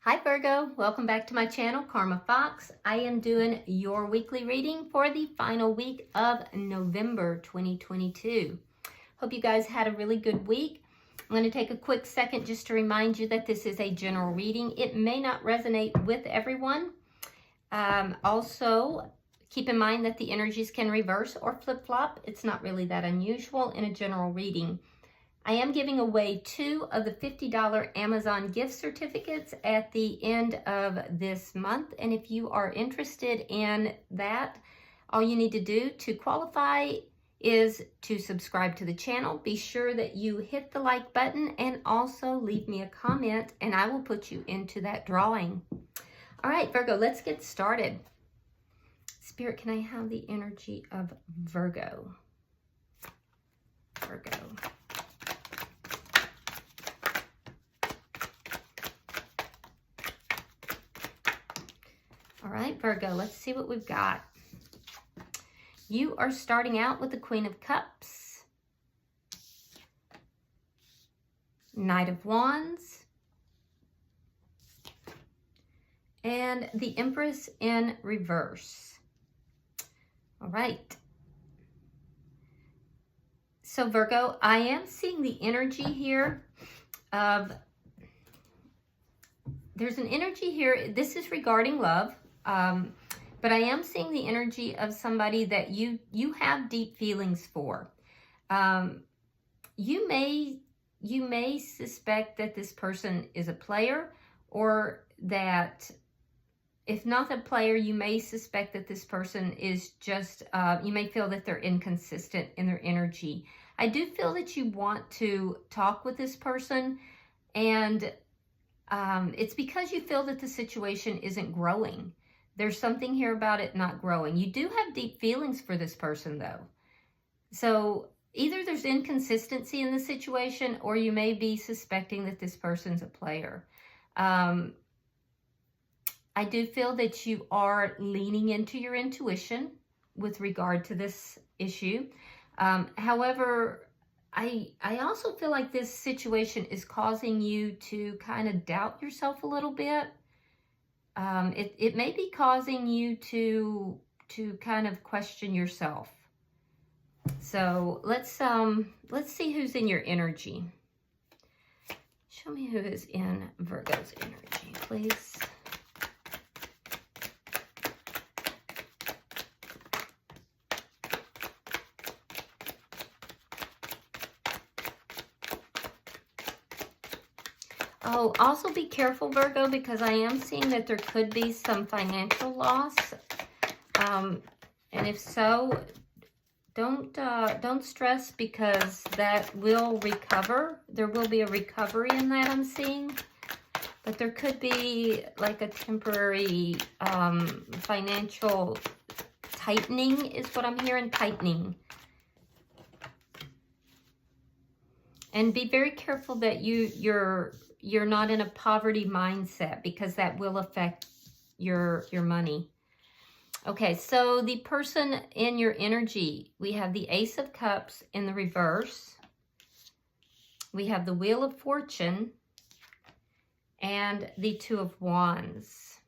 Hi Virgo, welcome back to my channel, Karma Fox. I am doing your weekly reading for the final week of November 2022. Hope you guys had a really good week. I'm going to take a quick second just to remind you that this is a general reading. It may not resonate with everyone. Also, keep in mind that the energies can reverse or flip-flop. It's not really that unusual in a general reading. I am giving away 2 of the $50 Amazon gift certificates at the end of this month. And if you are interested in that, all you need to do to qualify is to subscribe to the channel. Be sure that you hit the like button and also leave me a comment and I will put you into that drawing. All right, Virgo, let's get started. Spirit, can I have the energy of Virgo? Virgo. All right, Virgo, let's see what we've got. You are starting out with the Queen of Cups, Knight of Wands, and the Empress in reverse. All right. So Virgo, I am seeing the energy here of, there's an energy here, this is regarding love. But I am seeing the energy of somebody that you have deep feelings for. You may suspect that this person is a player, or that if not a player, you may suspect that this person is just, you may feel that they're inconsistent in their energy. I do feel that you want to talk with this person, and it's because you feel that the situation isn't growing. There's something here about it not growing. You do have deep feelings for this person, though. So either there's inconsistency in the situation, or you may be suspecting that this person's a player. I do feel that you are leaning into your intuition with regard to this issue. However, I also feel like this situation is causing you to kind of doubt yourself a little bit. It may be causing you to kind of question yourself. So let's see who's in your energy. Show me who is in Virgo's energy, please. Oh, also be careful, Virgo, because I am seeing that there could be some financial loss. And if so, don't stress, because that will recover. There will be a recovery in that, I'm seeing. But there could be like a temporary financial tightening is what I'm hearing, tightening. And be very careful that you're not in a poverty mindset, because that will affect your money. Okay, so the person in your energy, we have the Ace of Cups in the reverse. We have the Wheel of Fortune and the Two of Wands.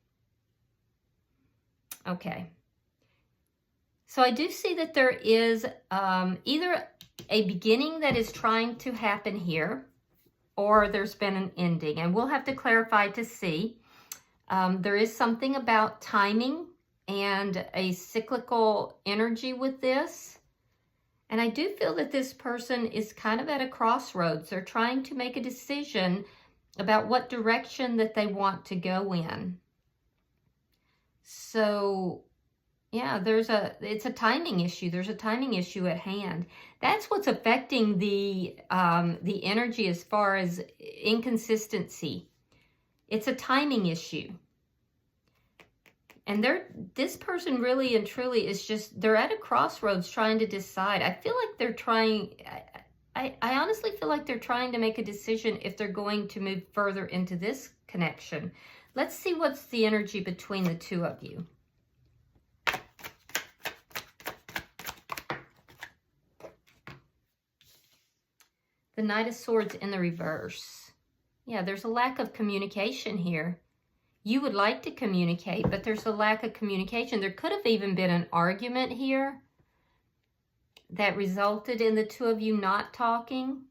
Okay. So I do see that there is either a beginning that is trying to happen here, or there's been an ending, and we'll have to clarify to see. There is something about timing and a cyclical energy with this. And I do feel that this person is kind of at a crossroads. They're trying to make a decision about what direction that they want to go in. So yeah, it's a timing issue. There's a timing issue at hand. That's what's affecting the energy as far as inconsistency. It's a timing issue. And this person really and truly is just, they're at a crossroads trying to decide. I feel like they're trying, I honestly feel like they're trying to make a decision if they're going to move further into this connection. Let's see what's the energy between the two of you. The Knight of Swords in the reverse. Yeah, there's a lack of communication here. You would like to communicate, but there's a lack of communication. There could have even been an argument here that resulted in the two of you not talking.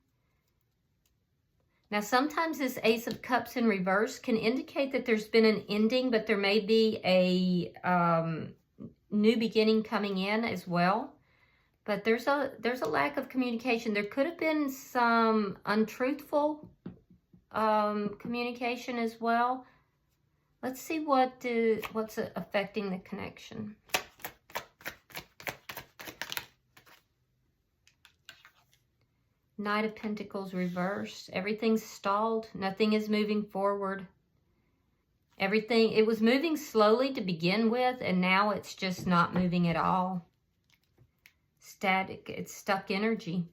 Now, sometimes this Ace of Cups in reverse can indicate that there's been an ending, but there may be a new beginning coming in as well. But there's a lack of communication. There could have been some untruthful communication as well. Let's see what's affecting the connection. Knight of Pentacles reversed. Everything's stalled. Nothing is moving forward. Everything, it was moving slowly to begin with, and now it's just not moving at all. Static, it's stuck energy.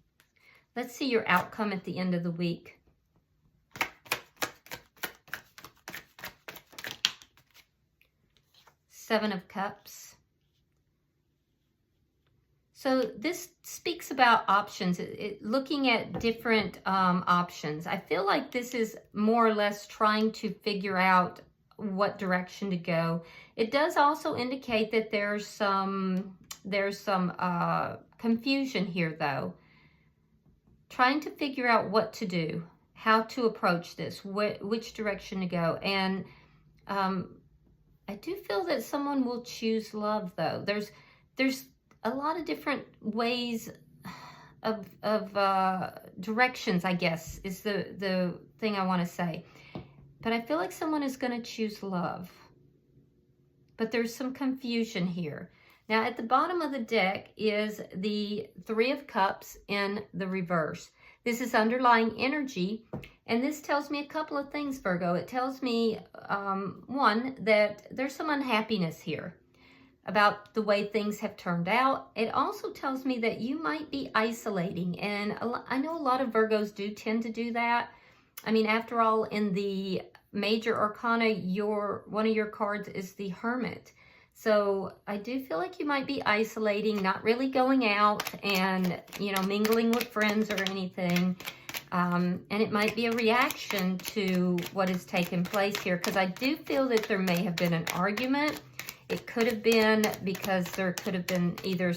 Let's see your outcome at the end of the week. Seven of Cups. So this speaks about options, looking at different options. I feel like this is more or less trying to figure out what direction to go. It does also indicate that there's some confusion here, though. Trying to figure out what to do, how to approach this, which direction to go. And I do feel that someone will choose love, though. There's a lot of different ways of directions, I guess, is the thing I want to say. But I feel like someone is going to choose love. But there's some confusion here. Now, at the bottom of the deck is the Three of Cups in the reverse. This is underlying energy, and this tells me a couple of things, Virgo. It tells me, one, that there's some unhappiness here about the way things have turned out. It also tells me that you might be isolating, and I know a lot of Virgos do tend to do that. I mean, after all, in the major arcana, one of your cards is the Hermit. So I do feel like you might be isolating, not really going out and, you know, mingling with friends or anything. And it might be a reaction to what has taken place here, because I do feel that there may have been an argument. It could have been because there could have been either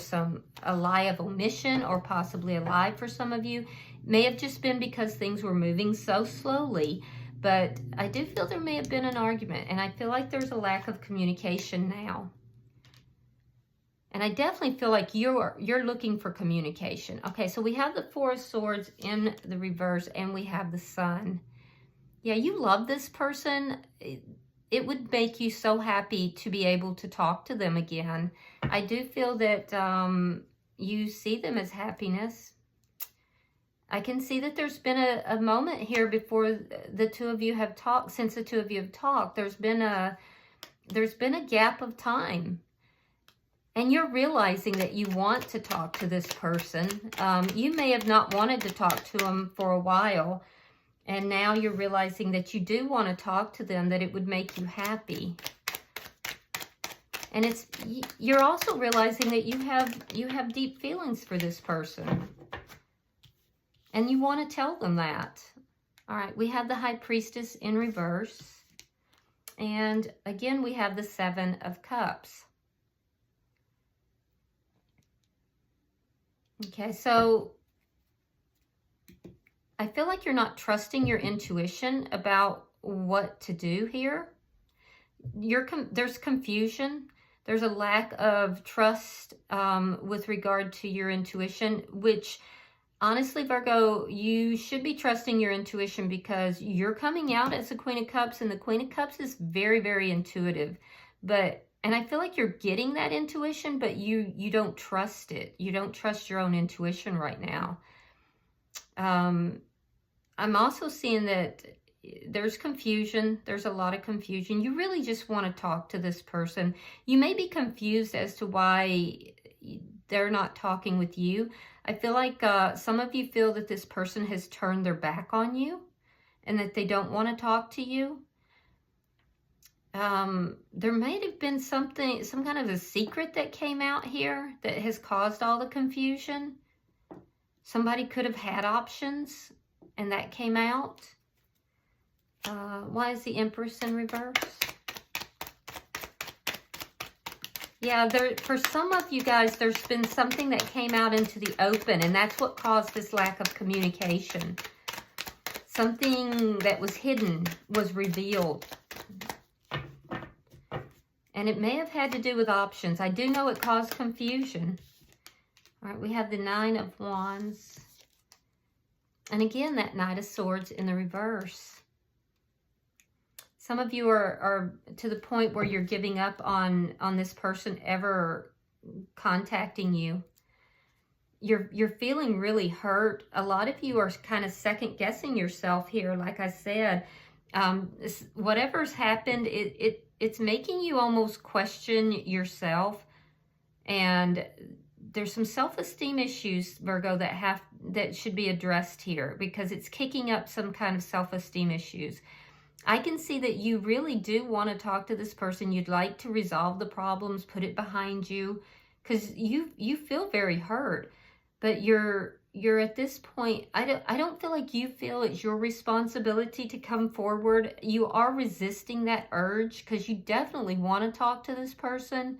a lie of omission or possibly a lie for some of you. It may have just been because things were moving so slowly. But I do feel there may have been an argument, and I feel like there's a lack of communication now. And I definitely feel like you're looking for communication. Okay, so we have the Four of Swords in the reverse, and we have the Sun. Yeah, you love this person. It would make you so happy to be able to talk to them again. I do feel that you see them as happiness. I can see that there's been a moment here before the two of you have talked. Since the two of you have talked, there's been a gap of time, and you're realizing that you want to talk to this person. You may have not wanted to talk to them for a while, and now you're realizing that you do want to talk to them, that it would make you happy. And you're also realizing that you have deep feelings for this person. And you want to tell them that. All right, we have the High Priestess in reverse. And again, we have the Seven of Cups. Okay, so I feel like you're not trusting your intuition about what to do here. There's confusion. There's a lack of trust with regard to your intuition, which... Honestly, Virgo, you should be trusting your intuition, because you're coming out as the Queen of Cups, and the Queen of Cups is very, very intuitive. And I feel like you're getting that intuition, but you don't trust it. You don't trust your own intuition right now. I'm also seeing that there's confusion. There's a lot of confusion. You really just want to talk to this person. You may be confused as to why they're not talking with you. I feel like some of you feel that this person has turned their back on you and that they don't want to talk to you. There might have been some kind of a secret that came out here that has caused all the confusion. Somebody could have had options and that came out. Why is the Empress in reverse? Yeah, for some of you guys, there's been something that came out into the open, and that's what caused this lack of communication. Something that was hidden was revealed. And it may have had to do with options. I do know it caused confusion. All right, we have the Nine of Wands. And again, that Knight of Swords in the reverse. Some of you are to the point where you're giving up on this person ever contacting you. You're feeling really hurt. A lot of you are kind of second guessing yourself here. Like I said, whatever's happened, it's making you almost question yourself. And there's some self-esteem issues, Virgo, that should be addressed here, because it's kicking up some kind of self-esteem issues. I can see that you really do want to talk to this person. You'd like to resolve the problems, put it behind you, because you feel very hurt. But you're at this point, I don't feel like you feel it's your responsibility to come forward. You are resisting that urge because you definitely want to talk to this person,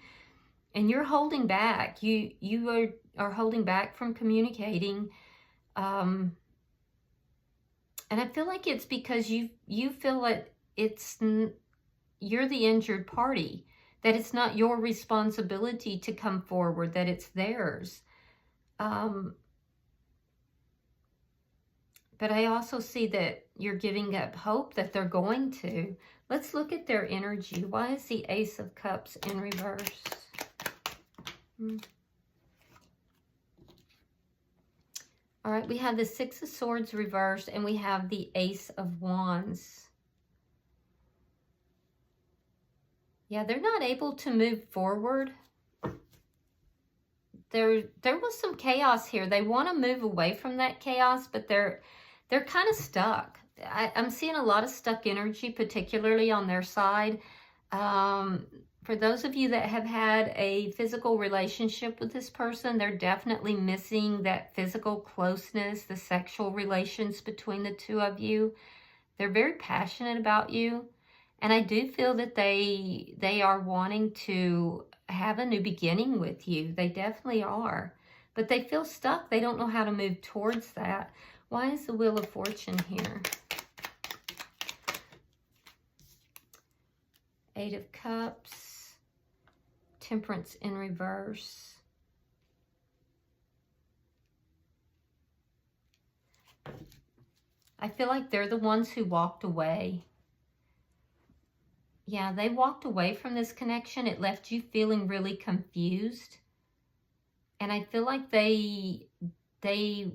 and you're holding back. You are holding back from communicating. And I feel like it's because you feel like you're the injured party, that it's not your responsibility to come forward, that it's theirs. But I also see that you're giving up hope that they're going to. Let's look at their energy. Why is the Ace of Cups in reverse? All right, we have the Six of Swords reversed, and we have the Ace of Wands. Yeah, they're not able to move forward. There was some chaos here. They want to move away from that chaos, but they're kind of stuck. I'm seeing a lot of stuck energy, particularly on their side. For those of you that have had a physical relationship with this person, they're definitely missing that physical closeness, the sexual relations between the two of you. They're very passionate about you. And I do feel that they are wanting to have a new beginning with you. They definitely are. But they feel stuck. They don't know how to move towards that. Why is the Wheel of Fortune here? Eight of Cups. Temperance in reverse. I feel like they're the ones who walked away. Yeah, they walked away from this connection. It left you feeling really confused. And I feel like they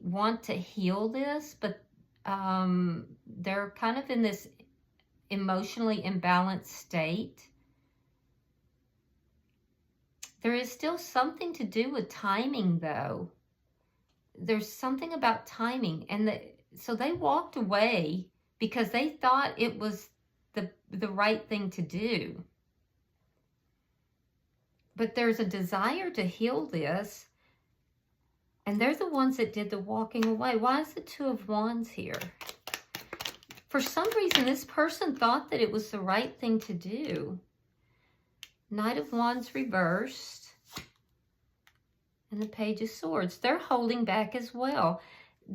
want to heal this, but they're kind of in this emotionally imbalanced state. There is still something to do with timing, though. There's something about timing. And so they walked away because they thought it was the right thing to do. But there's a desire to heal this. And they're the ones that did the walking away. Why is the Two of Wands here? For some reason, this person thought that it was the right thing to do. Knight of Wands reversed. And the Page of Swords. They're holding back as well.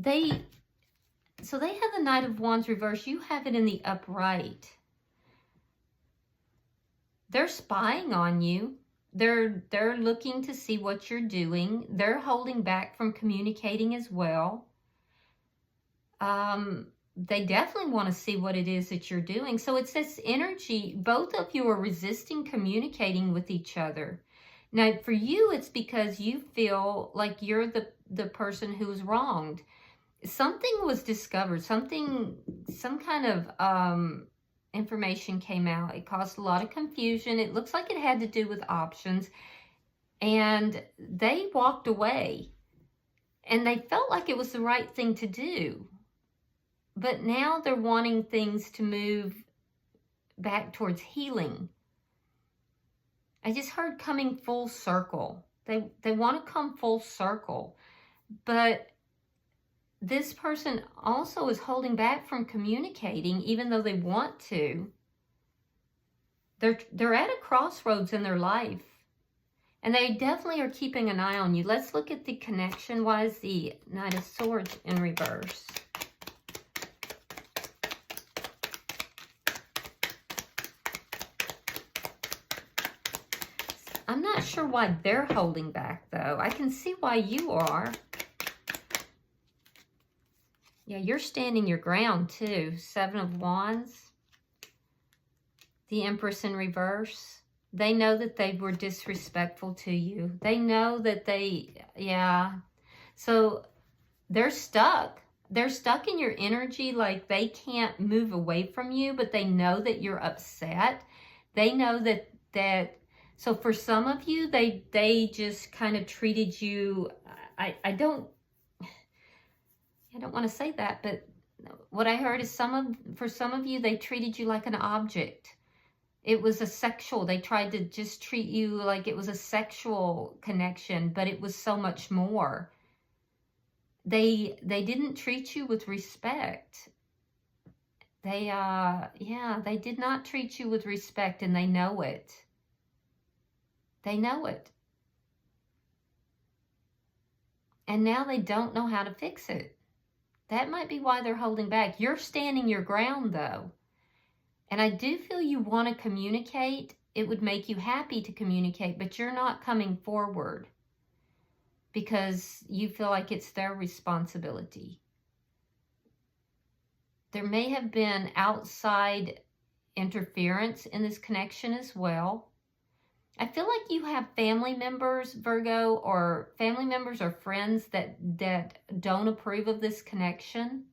So they have the Knight of Wands reversed. You have it in the upright. They're spying on you. They're looking to see what you're doing. They're holding back from communicating as well. They definitely want to see what it is that you're doing. So it's this energy. Both of you are resisting communicating with each other. Now, for you, it's because you feel like you're the person who was wronged. Something was discovered. Some kind of information came out. It caused a lot of confusion. It looks like it had to do with options. And they walked away. And they felt like it was the right thing to do. But now they're wanting things to move back towards healing. I just heard coming full circle. They want to come full circle. But this person also is holding back from communicating, even though they want to. They're at a crossroads in their life. And they definitely are keeping an eye on you. Let's look at the connection. Why is the Knight of Swords in reverse? I'm not sure why they're holding back, though. I can see why you are. Yeah, you're standing your ground, too. Seven of Wands. The Empress in reverse. They know that they were disrespectful to you. They know that yeah. So they're stuck. They're stuck in your energy, like they can't move away from you, but they know that you're upset. They know that so for some of you, they just kind of treated you, I don't want to say that, but what I heard is for some of you, they treated you like an object. It was a sexual, they tried to just treat you like it was a sexual connection, but it was so much more. They didn't treat you with respect. They did not treat you with respect, and they know it. They know it. And now they don't know how to fix it. That might be why they're holding back. You're standing your ground, though. And I do feel you want to communicate. It would make you happy to communicate, but you're not coming forward because you feel like it's their responsibility. There may have been outside interference in this connection as well. I feel like you have family members, Virgo, or family members or friends that don't approve of this connection.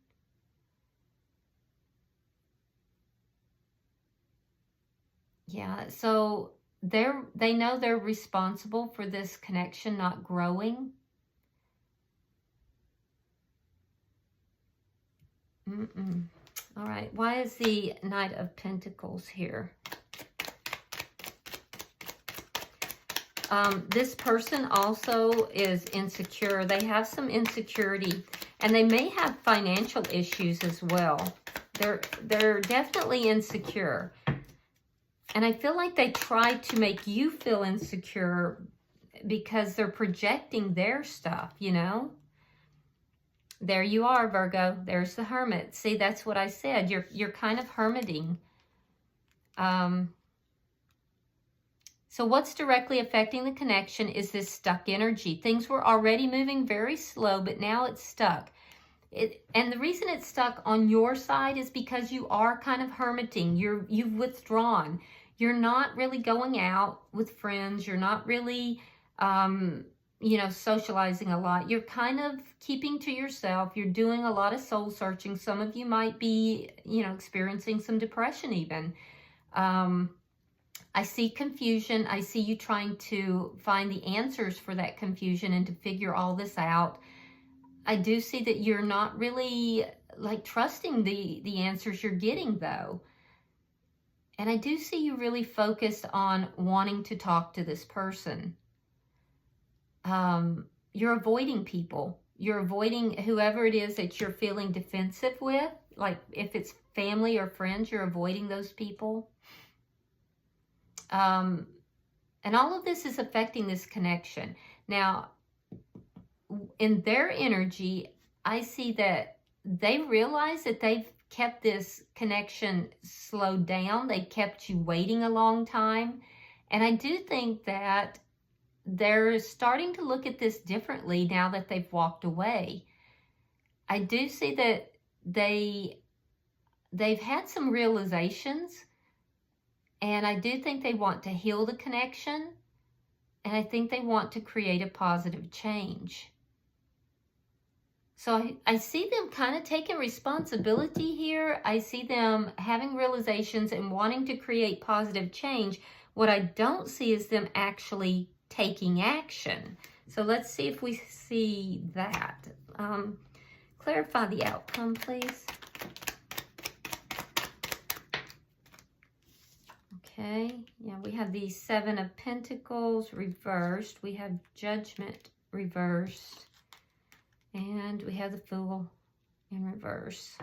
Yeah, so they know they're responsible for this connection not growing. All right, why is the Knight of Pentacles here? This person also is insecure. They have some insecurity, and they may have financial issues as well. They're definitely insecure. And I feel like they try to make you feel insecure because they're projecting their stuff, you know? There you are, Virgo. There's the Hermit. See, that's what I said. You're kind of hermiting. So what's directly affecting the connection is this stuck energy. Things were already moving very slow, but now it's stuck. And the reason it's stuck on your side is because you are kind of hermiting. You've withdrawn. You're not really going out with friends. You're not really, socializing a lot. You're kind of keeping to yourself. You're doing a lot of soul searching. Some of you might be, experiencing some depression even. I see confusion. I see you trying to find the answers for that confusion and to figure all this out. I do see that you're not really trusting the answers you're getting, though. And I do see you really focused on wanting to talk to this person. You're avoiding people. You're avoiding whoever it is that you're feeling defensive with. Like if it's family or friends, you're avoiding those people. And all of this is affecting this connection. Now, in their energy, I see that they realize that they've kept this connection slowed down. They kept you waiting a long time. And I do think that they're starting to look at this differently now that they've walked away. I do see that they've had some realizations, and I do think they want to heal the connection, and I think they want to create a positive change. So I see them kind of taking responsibility here. I see them having realizations and wanting to create positive change. What I don't see is them actually taking action. So let's see if we see that. Clarify the outcome, please. Okay, yeah, we have the Seven of Pentacles reversed. We have Judgment reversed. And we have the Fool in reverse.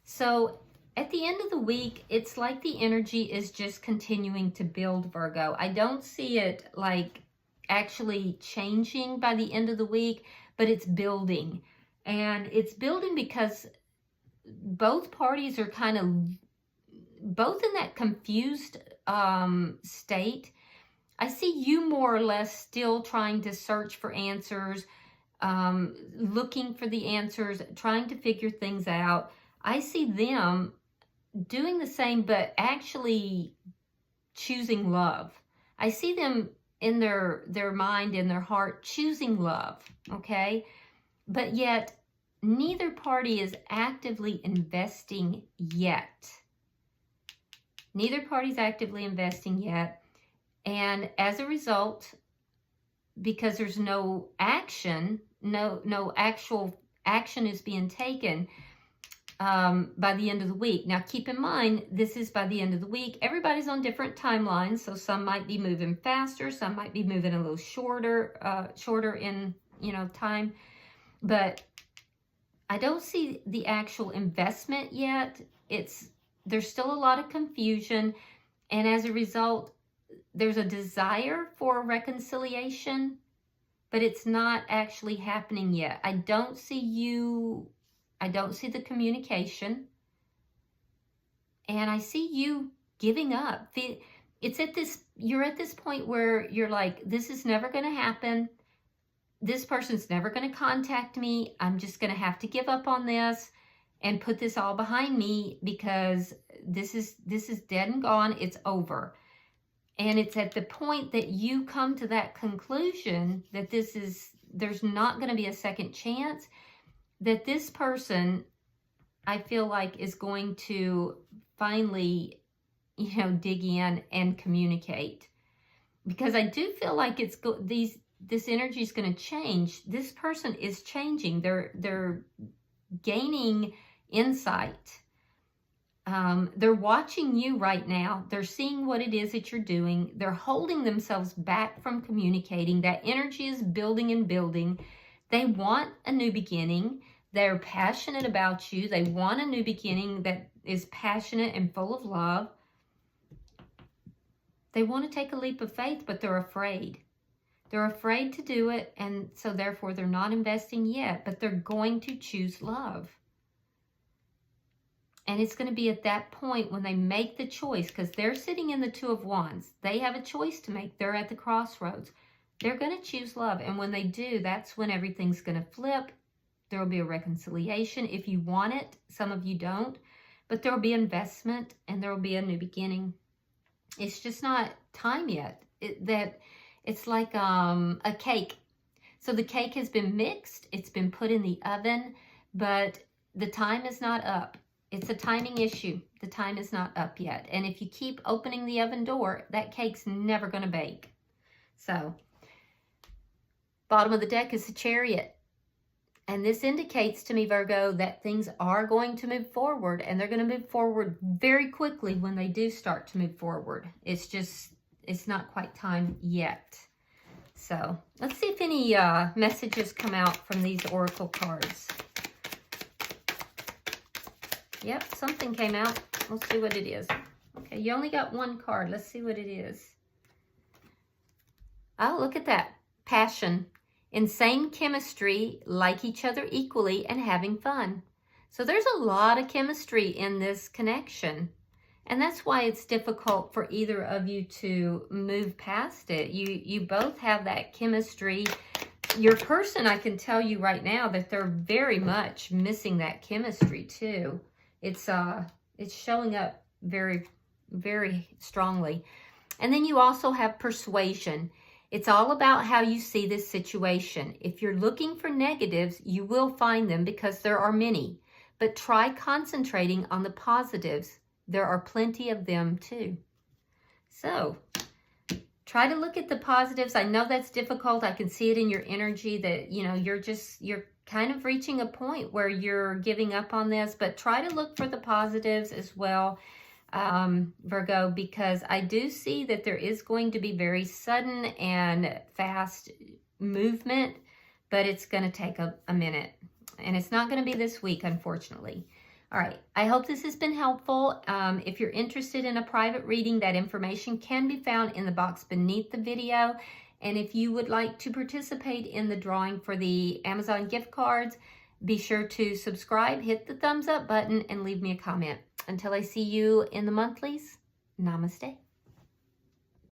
So At the end of the week, it's like the energy is just continuing to build, Virgo. I don't see it like actually changing by the end of the week, but it's building. And it's building because both parties are kind of both in that confused state. I see you more or less still trying to search for answers, looking for the answers, trying to figure things out. I see them doing the same, but actually choosing love. I see them in their mind, in their heart, choosing love, okay? But yet, neither party is actively investing yet. Neither party's actively investing yet. And as a result, because there's no action, no actual action is being taken by the end of the week. Now, keep in mind, this is by the end of the week. Everybody's on different timelines, so some might be moving faster, some might be moving a little shorter in, time. But I don't see the actual investment yet. There's still a lot of confusion, and as a result, there's a desire for reconciliation, but it's not actually happening yet. I don't see the communication, and I see you giving up. You're at this point where you're like, this is never going to happen. This person's never going to contact me. I'm just going to have to give up on this and put this all behind me because this is dead and gone. It's over. And it's at the point that you come to that conclusion that there's not going to be a second chance, that this person, I feel like, is going to finally, dig in and communicate. Because I do feel like this energy is going to change. This person is changing. They're gaining insight. They're watching you right now. They're seeing what it is that you're doing. They're holding themselves back from communicating. That energy is building and building. They want a new beginning. They're passionate about you. They want a new beginning that is passionate and full of love. They want to take a leap of faith, but they're afraid. They're afraid to do it, and so therefore they're not investing yet, but they're going to choose love. And it's going to be at that point when they make the choice, because they're sitting in the Two of Wands. They have a choice to make. They're at the crossroads. They're going to choose love. And when they do, that's when everything's going to flip. There will be a reconciliation if you want it. Some of you don't. But there will be investment and there will be a new beginning. It's just not time yet. It's like a cake. So the cake has been mixed. It's been put in the oven, but the time is not up. It's a timing issue. The time is not up yet. And if you keep opening the oven door, that cake's never going to bake. So, bottom of the deck is the Chariot. And this indicates to me, Virgo, that things are going to move forward. And they're going to move forward very quickly when they do start to move forward. It's not quite time yet. So, let's see if any messages come out from these oracle cards. Yep, something came out. We'll see what it is. Okay, you only got one card. Let's see what it is. Oh, look at that. Passion. Insane chemistry, like each other equally, and having fun. So there's a lot of chemistry in this connection. And that's why it's difficult for either of you to move past it. You both have that chemistry. Your person, I can tell you right now that they're very much missing that chemistry too. It's showing up very, very strongly. And then you also have persuasion. It's all about how you see this situation. If you're looking for negatives, you will find them because there are many. But try concentrating on the positives. There are plenty of them too. So, try to look at the positives. I know that's difficult. I can see it in your energy that, you're kind of reaching a point where you're giving up on this, but try to look for the positives as well, Virgo, because I do see that there is going to be very sudden and fast movement, but it's going to take a minute, and it's not going to be this week, unfortunately. All right, I hope this has been helpful. If you're interested in a private reading, that information can be found in the box beneath the video. And if you would like to participate in the drawing for the Amazon gift cards, be sure to subscribe, hit the thumbs up button, and leave me a comment. Until I see you in the monthlies, namaste.